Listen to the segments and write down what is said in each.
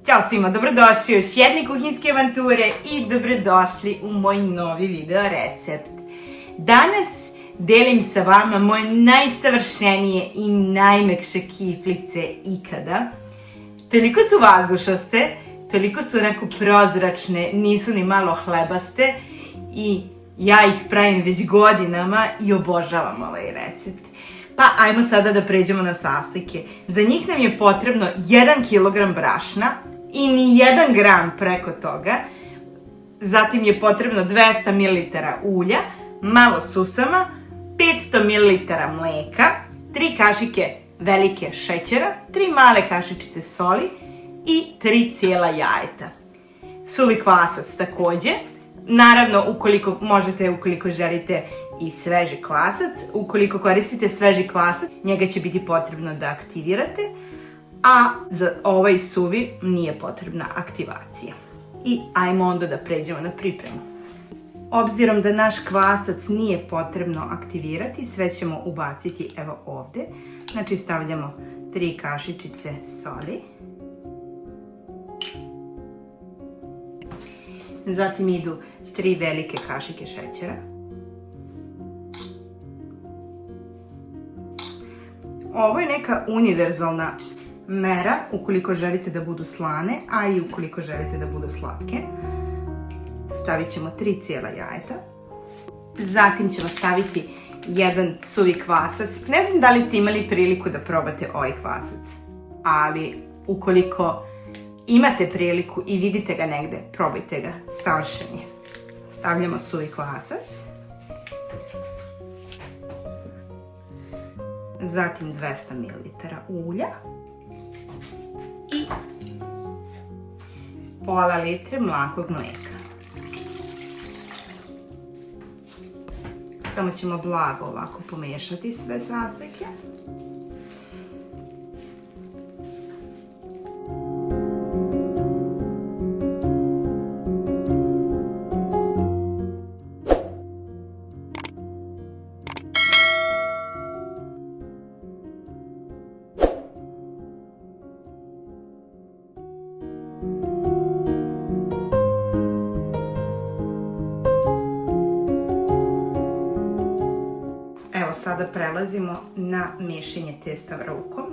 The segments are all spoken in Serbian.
Ćao svima, dobrodošli u još jedne kuhinjske avanture i dobrodošli u moj novi video recept. Danas delim sa vama moje najsavršenije i najmekše kiflice ikada. Toliko su vazdušaste, toliko su onako prozračne, nisu ni malo hlebaste i ja ih pravim već godinama i obožavam ovaj recept. Pa ajmo sada da pređemo na sastojke. Za njih nam je potrebno 1 kg brašna i ni 1 gram preko toga. Zatim je potrebno 200 ml ulja, malo susama, 500 ml mleka, 3 kašike velike šećera, 3 male kašičice soli i 3 cijela jajeta. Suvi kvasac takođe. Naravno, ukoliko želite i sveži kvasac, ukoliko koristite sveži kvasac, njega će biti potrebno da aktivirate, a za ovaj suvi nije potrebna aktivacija. I ajmo onda da pređemo na pripremu. Obzirom da naš kvasac nije potrebno aktivirati, sve ćemo ubaciti evo ovde. Znači stavljamo 3 kašičice soli. Zatim idu 3 velike kašike šećera. Ovo je neka univerzalna mera ukoliko želite da budu slane, a i ukoliko želite da budu slatke. Stavit ćemo 3 cijela jajeta. Zatim ćemo staviti 1 suvi kvasac. Ne znam da li ste imali priliku da probate ovaj kvasac, ali ukoliko imate priliku i vidite ga negde, probajte ga, savršen je. Stavljamo suvi kvasac. Zatim 200 ml ulja i pola litre mlakog mleka. Samo ćemo blago ovako pomešati sve sastojke. Evo sada prelazimo na mešanje testa rukom.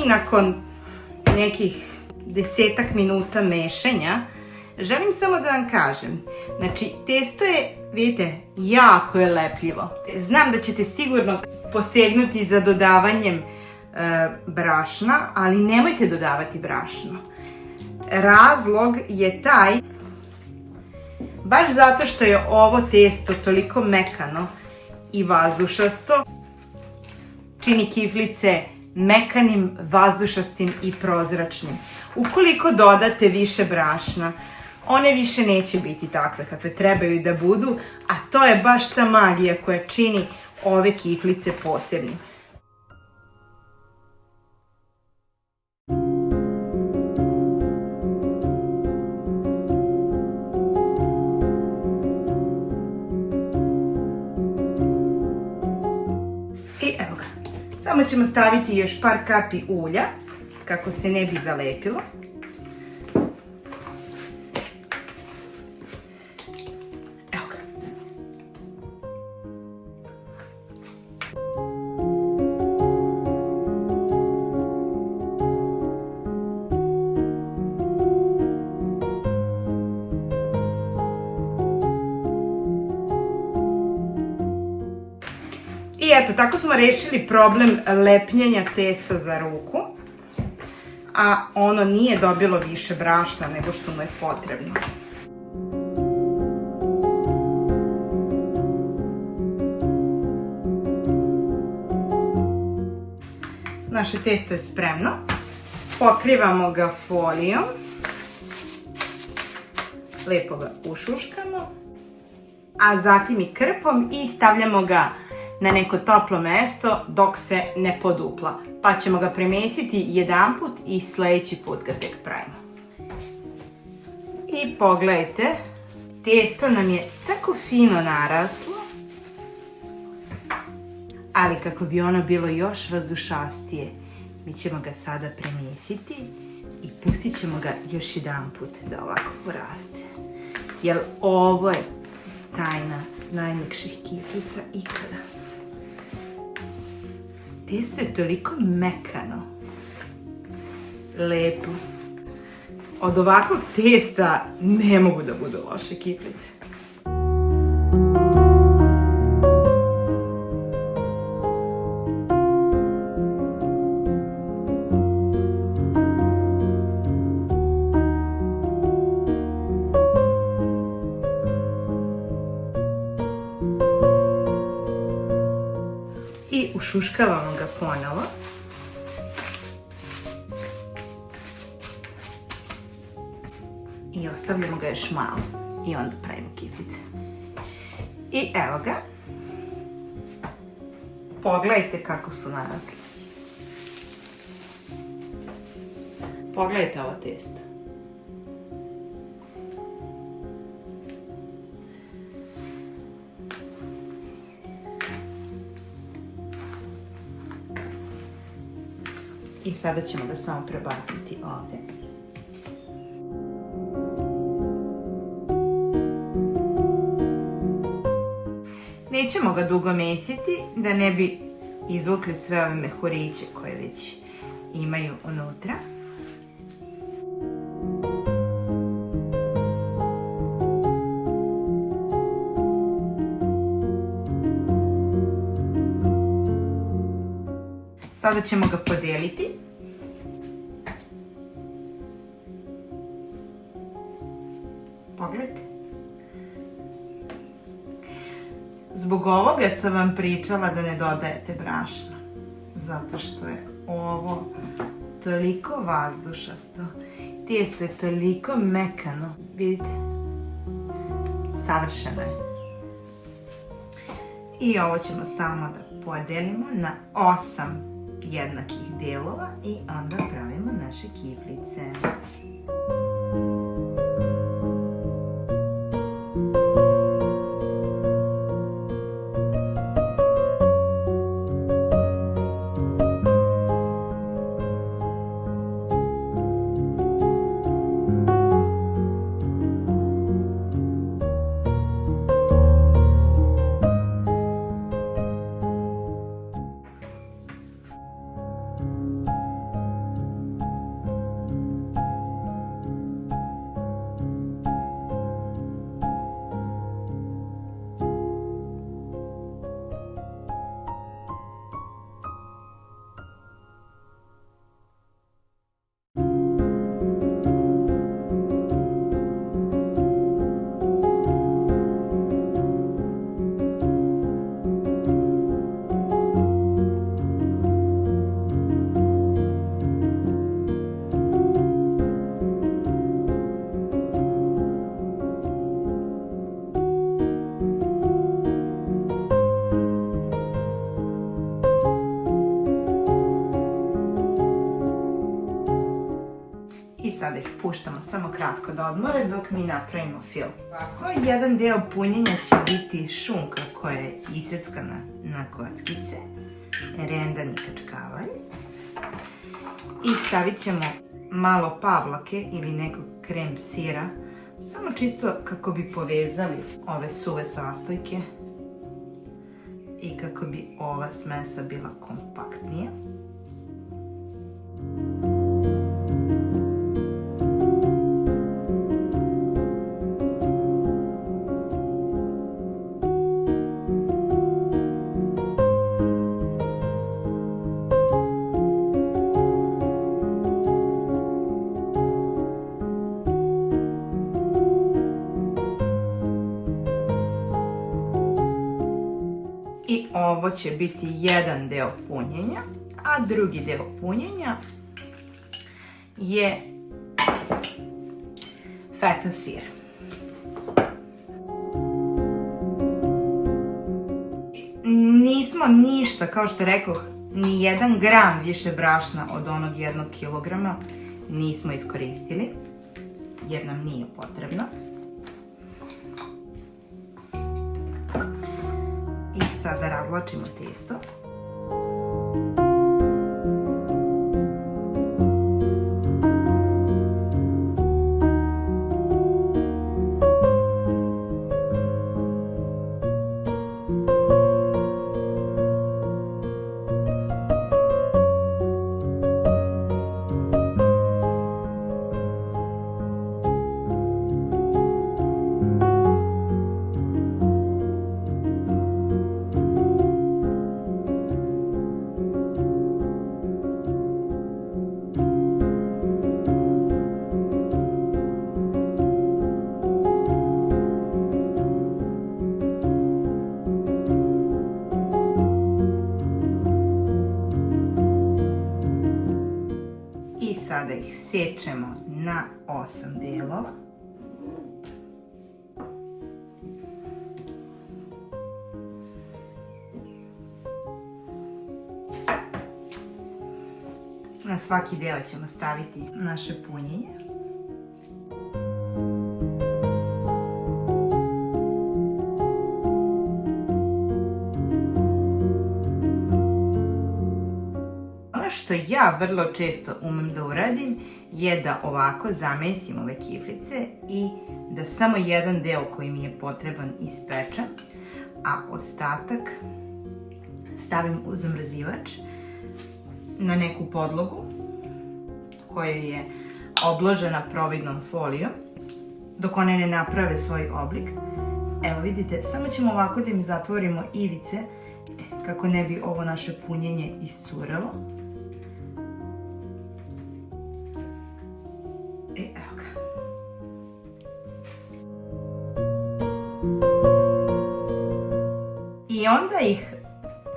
Nakon nekih 10 minuta mešanja, želim samo da vam kažem, znači testo je, vidite, jako je lepljivo. Znam da ćete sigurno posegnuti za dodavanjem brašna, ali nemojte dodavati brašno. Razlog je taj, baš zato što je ovo testo toliko mekano i vazdušasto, čini kiflice mekanim, vazdušastim i prozračnim. Ukoliko dodate više brašna, one više neće biti takve kakve trebaju da budu, a to je baš ta magija koja čini ove kiflice posebnim. I evo ga. Samo ćemo staviti još par kapi ulja, kako se ne bi zalepilo. Evo ga. I eto, tako smo rešili problem lepljenja testa za ruku, a ono nije dobilo više brašna nego što mu je potrebno. naše testo je spremno. Pokrivamo ga folijom. Lepo ga ušuškamo. A zatim i krpom i stavljamo ga na neko toplo mesto dok se ne podupla. Pa ćemo ga premesiti jedanput i sljedeći put ga tek pravimo. I pogledajte, testo nam je tako fino naraslo, ali kako bi ono bilo još vazdušastije, mi ćemo ga sada premesiti i pustit ćemo ga još jedanput da ovako poraste. Jer ovo je tajna najmekših kiflica ikada. Testo je toliko mekano, lepo. Od ovakvog testa ne mogu da budu loše kiflice. I ušuškavamo ga ponovo. I ostavljamo ga još malo. I onda pravimo kiflice. I evo ga. Pogledajte kako su narasli. Pogledajte ovo testo. I sada ćemo ga samo prebaciti ovdje. Nećemo ga dugo mesiti da ne bi izvukli sve ove mehuriće koje već imaju unutra. Sada ćemo ga podeliti. Pogledajte. Zbog ovoga sam vam pričala da ne dodajete brašno. Zato što je ovo toliko vazdušasto. Tijesto je toliko mekano. Vidite? Savršeno je. I ovo ćemo samo da podelimo na 8 jednakih delova i onda pravimo naše kiflice. I sada ih puštamo samo kratko da odmore dok mi napravimo fil. Ovako, jedan deo punjenja će biti šunka koja je iseckana na kockice, rendan i kačkavalj. I stavit ćemo malo pavlake ili nekog krem sira, samo čisto kako bi povezali ove suve sastojke i kako bi ova smesa bila kompaktnija. I ovo će biti jedan deo punjenja, a drugi deo punjenja je feta sir. Nismo ništa, kao što rekoh, ni 1 gram više brašna od onog 1 kilograma nismo iskoristili, jer nam nije potrebno. I sada razvlačimo testo. I sada ih sečemo na 8 delova. Na svaki deo ćemo staviti naše punjenje. Što ja vrlo često umem da uradim je da ovako zamesim ove kiflice i da samo jedan deo koji mi je potreban ispečem, a ostatak stavim u zamrzivač na neku podlogu koja je obložena providnom folijom dok one ne naprave svoj oblik. Evo vidite, samo ćemo ovako da im zatvorimo ivice kako ne bi ovo naše punjenje iscurelo. I evo ga. I onda ih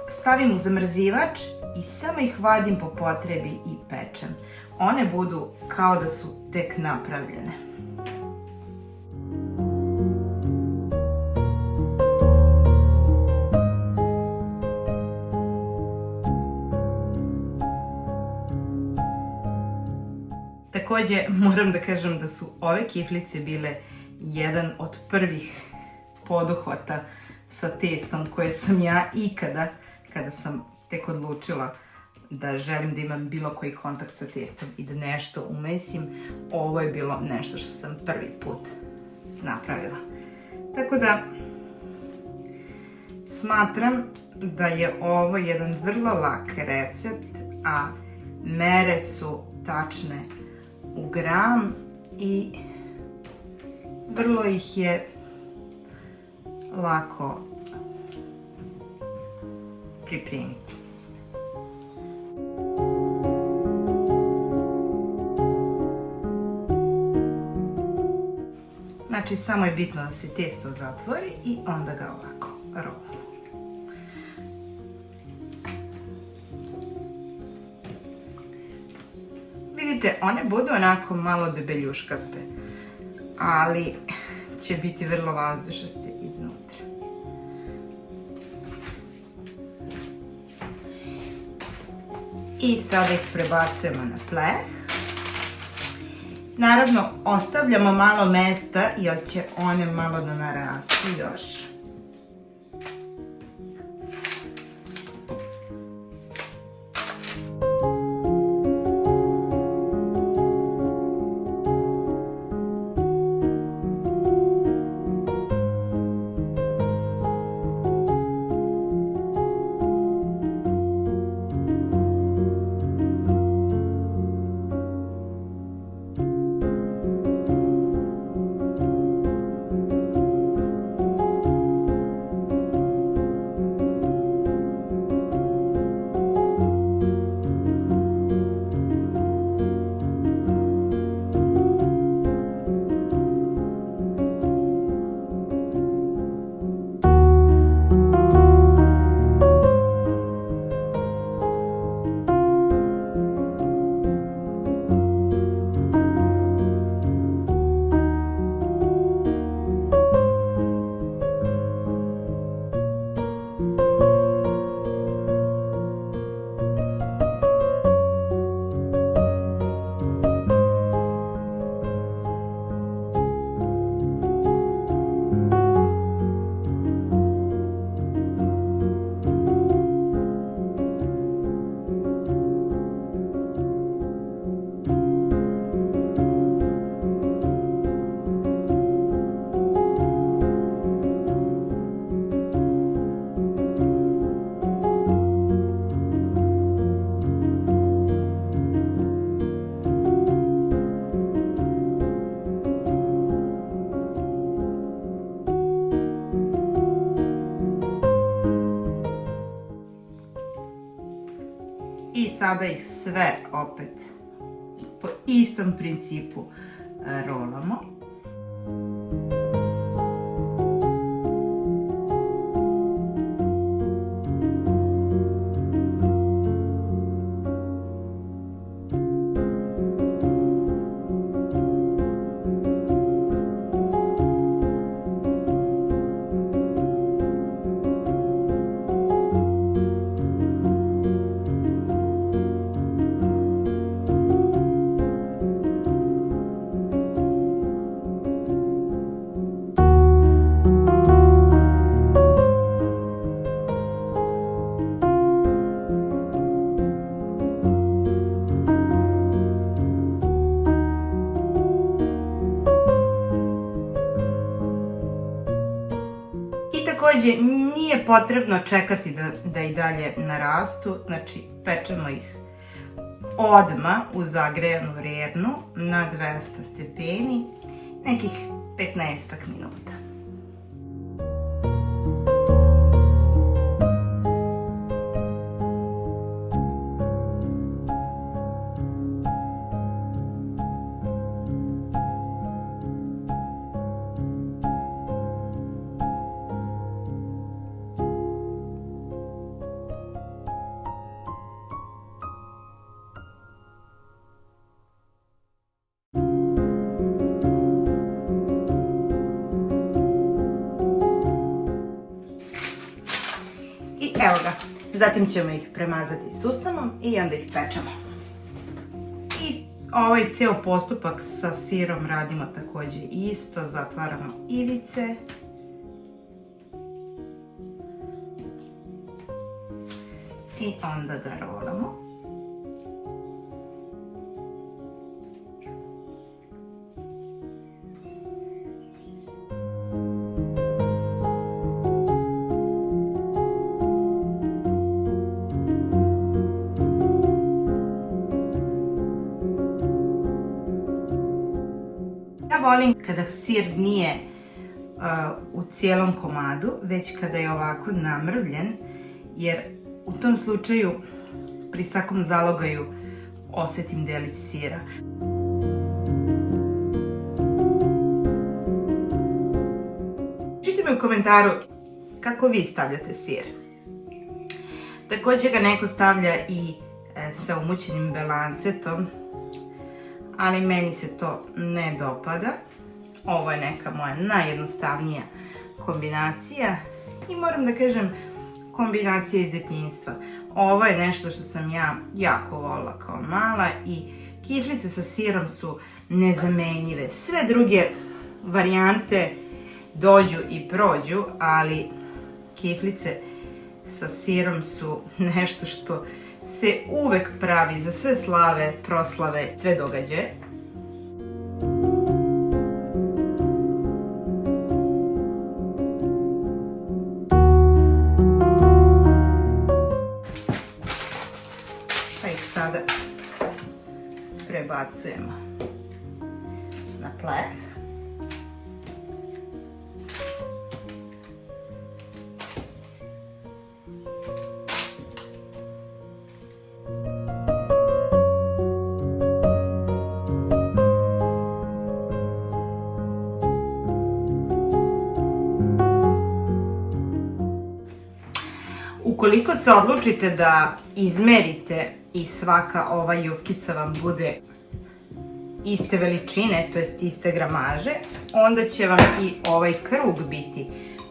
stavim u zamrzivač i samo ih vadim po potrebi i pečem. One budu kao da su tek napravljene. Takođe, moram da kažem da su ove kiflice bile jedan od prvih poduhvata sa testom koje sam ja ikada, kada sam tek odlučila da želim da imam bilo koji kontakt sa testom i da nešto umesim, ovo je bilo nešto što sam prvi put napravila. Tako da, smatram da je ovo jedan vrlo lak recept, a mere su tačne u gram i vrlo ih je lako pripremiti. Znači, samo je bitno da se testo zatvori i onda ga ovako rolamo. Vidite, one budu onako malo debeljuškaste, ali će biti vrlo vazdušaste iznutra. I sada ih prebacujemo na pleh. Naravno, ostavljamo malo mesta jer će one malo da narastu još. sada ih sve opet po istom principu rolamo. Takođe, nije potrebno čekati da i dalje narastu, znači pečemo ih odmah u zagrejanu rernu na 200 stepeni, nekih 15 minuta. Evo ga, zatim ćemo ih premazati susamom i onda ih pečemo. I ovaj ceo postupak sa sirom radimo takođe isto, zatvaramo ivice. I onda ga rolamo. Ja volim kada sir nije u cijelom komadu, već kada je ovako namrvljen, jer u tom slučaju pri svakom zalogaju osetim delić sira. Pišite mi u komentaru kako vi stavljate sir. Također ga neko stavlja i sa umućenim belancetom, ali meni se to ne dopada. Ovo je neka moja najjednostavnija kombinacija i moram da kažem kombinacija iz detinjstva. Ovo je nešto što sam ja jako volila kao mala i kiflice sa sirom su nezamenjive. Sve druge varijante dođu i prođu, ali kiflice sa sirom su nešto što se uvek pravi za sve slave, proslave, sve događaje. Pa ih sada prebacujemo na pleh. Ukoliko se odlučite da izmerite i svaka ova jufkica vam bude iste veličine, to jest iste gramaže, onda će vam i ovaj krug biti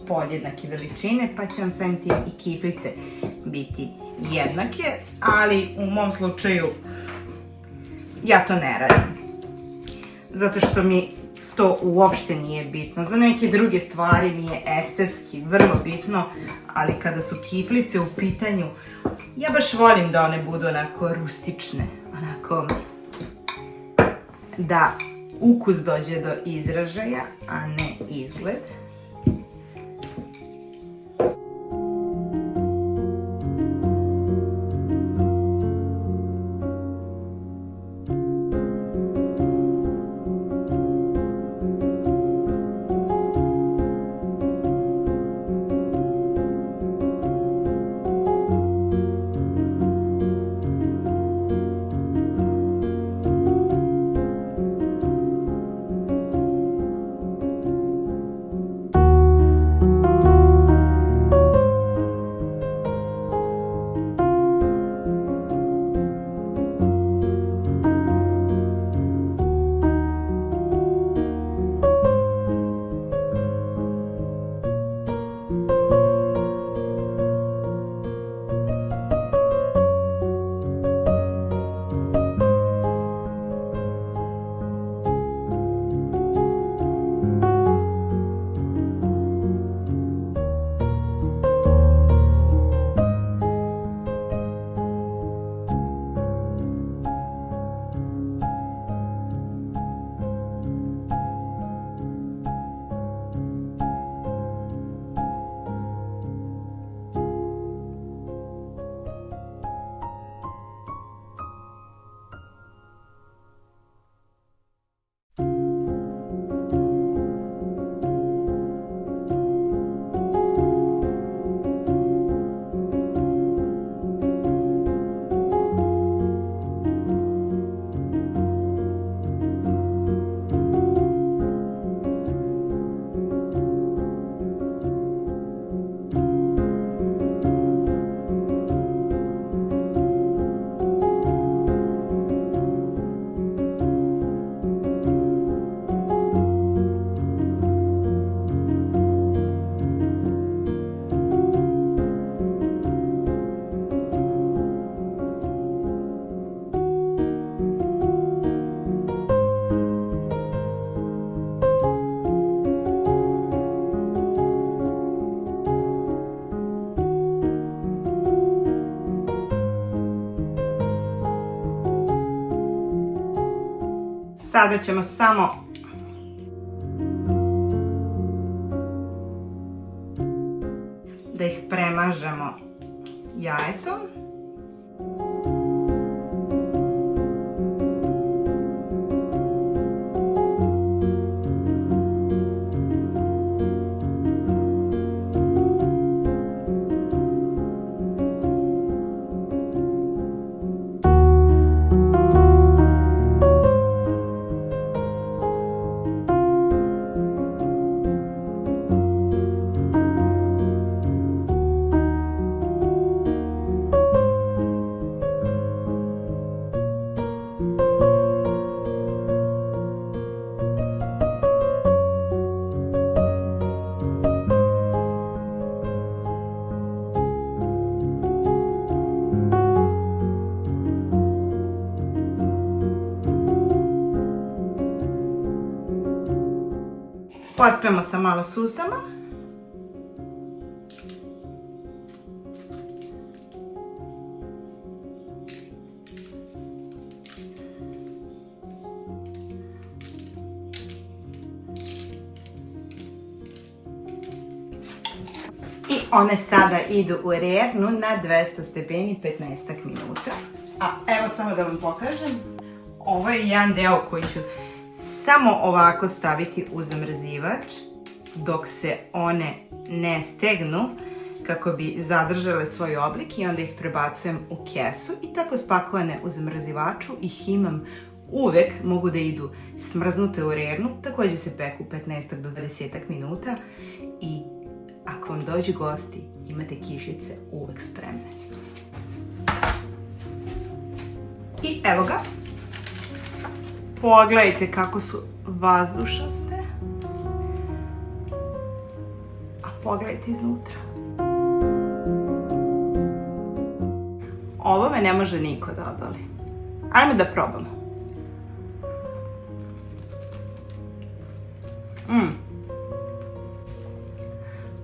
podjednake veličine, pa će vam samim tim i kiflice biti jednake, ali u mom slučaju ja to ne radim. Zato što mi to uopšte nije bitno. Za neke druge stvari mi je estetski vrlo bitno, ali kada su kiflice u pitanju, ja baš volim da one budu onako rustične, onako da ukus dođe do izražaja, a ne izgled. Sada ćemo samo da ih premažemo jajetom. Pospemo sa malo susama. I one sada idu u rernu na 200 stepeni 15 minuta. A evo samo da vam pokažem. Ovo je jedan deo koji ću samo ovako staviti u zamrzivač dok se one ne stegnu kako bi zadržale svoj oblik i onda ih prebacujem u kesu i tako spakovane u zamrzivaču ih imam uvek, mogu da idu smrznute u rernu, također se peku 15 do 20 minuta i ako vam dođu gosti imate kišice uvek spremne. I evo ga. Pogledajte kako su vazdušaste, a pogledajte iznutra. Ovo me ne može niko da odoli. Ajme da probamo.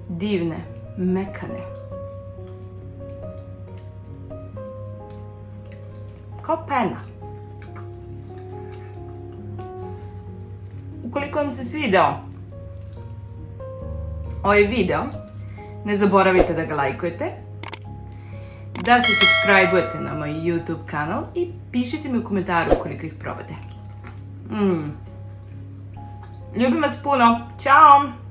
Divne, mekane. Kao pena. Ukoliko vam se svideo ovaj video, ne zaboravite da ga lajkujete, da se subscribe-ujete na moj YouTube kanal i pišite mi u komentaru ukoliko ih probate. Ljubim vas puno, ćao!